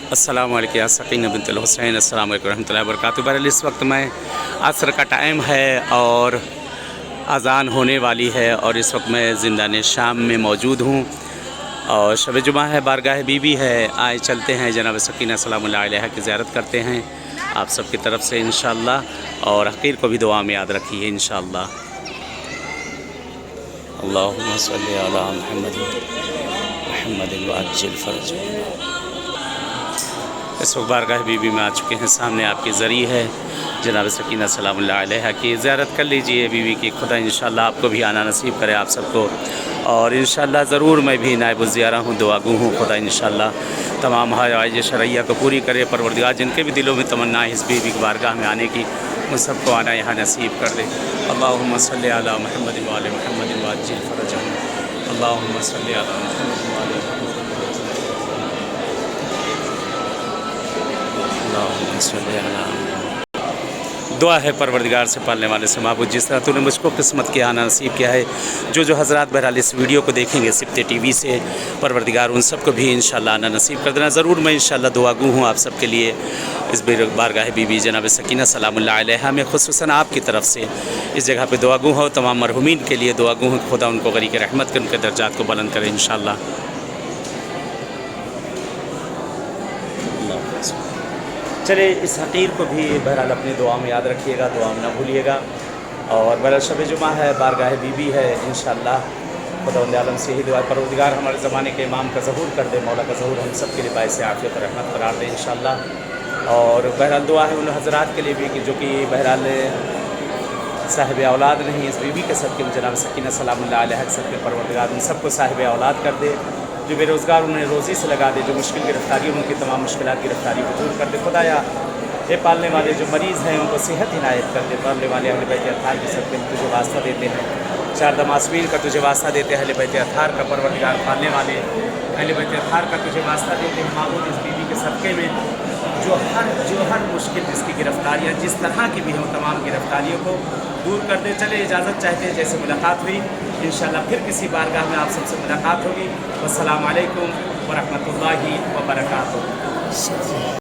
السلام علیکم یا سکینہ بنت الحسین، السلام علیکم ورحمۃ اللہ وبرکاتہ۔ بہرحال اس وقت میں عصر کا ٹائم ہے اور اذان ہونے والی ہے، اور اس وقت میں زندان شام میں موجود ہوں اور شب جمعہ ہے، بارگاہ بی بی ہے۔ آئے چلتے ہیں جناب سکینہ سلام اللہ علیہا کی زیارت کرتے ہیں آپ سب کی طرف سے انشاءاللہ، اور حقیر کو بھی دعا میں یاد رکھیے انشاءاللہ۔ اللہم صلی علی محمد محمد وعجل فرج۔ اس وقت بارگاہ بی بی میں آ چکے ہیں، سامنے آپ کے ذریعے ہے جناب سکینہ سلام اللہ علیہا کی زیارت کر لیجئے بی بی کی۔ خدا انشاءاللہ آپ کو بھی آنا نصیب کرے آپ سب کو، اور انشاءاللہ ضرور میں بھی نائب الزیارہ ہوں، دعا گو ہوں۔ خدا انشاءاللہ تمام حوائج شرعیہ کو پوری کرے، پروردگار جن کے بھی دلوں میں تمنا ہے اس بی بی کی بارگاہ میں آنے کی، ان سب کو آنا یہاں نصیب کر دے۔ اللہم صلی علی محمد وعلی محمد وعجل فرجہم۔ اللہم صلی علی محمد وعلی محمد۔ اللہم صلی علی محمد۔ دعا ہے پروردگار سے، پالنے والے سے، معبود جس طرح تو نے مجھ کو قسمت کے آنا نصیب کیا ہے، جو حضرات بہرحال اس ویڈیو کو دیکھیں گے سبتے ٹی وی سے، پروردگار ان سب کو بھی انشاءاللہ آنا نصیب کر دینا۔ ضرور میں انشاءاللہ دعا گو ہوں آپ سب کے لیے اس بارگاہ بی بی جناب سکینہ سلام اللہ علیہا میں، خصوصاً آپ کی طرف سے اس جگہ پہ دعا گو ہوں۔ تمام مرحومین کے لیے دعا گو ہوں، خدا ان کو غریق رحمت کر ان کے درجات کو بلند کرے انشاءاللہ۔ چلے اس حقیر کو بھی بہرحال اپنی دعا میں یاد رکھیے گا، دعا میں نہ بھولیے گا، اور بہرحال شب جمعہ ہے، بارگاہ بی بی ہے انشاءاللہ۔ خداوند عالم سے ہی دعا، پروردگار ہمارے زمانے کے امام کا ظہور کر دے، مولا کا ظہور ہم سب کے لیے باعث عافیت و رحمت قرار دے انشاءاللہ۔ اور بہرحال دعا ہے ان حضرات کے لیے بھی کہ جو کہ بہرحال صاحب اولاد نہیں، اس بی بی کے صدقے میں جناب سکینہ سلام اللہ علیہا کے صدقے پروردگار ان سب کو صاحب اولاد کر دے، جو بے روزگار انہیں روزی سے لگا دے، جو مشکل گرفتاری ان کی تمام مشکلات گرفتاری کو دور کر دے خدایا۔ یہ پالنے والے جو مریض ہیں ان کو صحت عنایت کر دے، پالنے والے اہل بیت اطہار کے صدقے میں تجھے واسطہ دیتے ہیں، شاردہ معصومین کا تجھے واسطہ دیتے ہیں، اہل بیت اطہار کا پروردگار، پالنے والے اہل بیت اطہار کا تجھے واسطہ دیتے ہیں معبود اس بی بی کے صدقے میں، جو ہر مشکل جس کی گرفتاریاں جس طرح کی بھی ہوں تمام گرفتاریوں کو دور کر دے۔ چلے اجازت چاہتے ہیں، جیسے ملاقات ہوئی انشاءاللہ پھر کسی بارگاہ میں آپ سب سے ملاقات ہوگی۔ والسلام علیکم ورحمۃ اللہ وبرکاتہ۔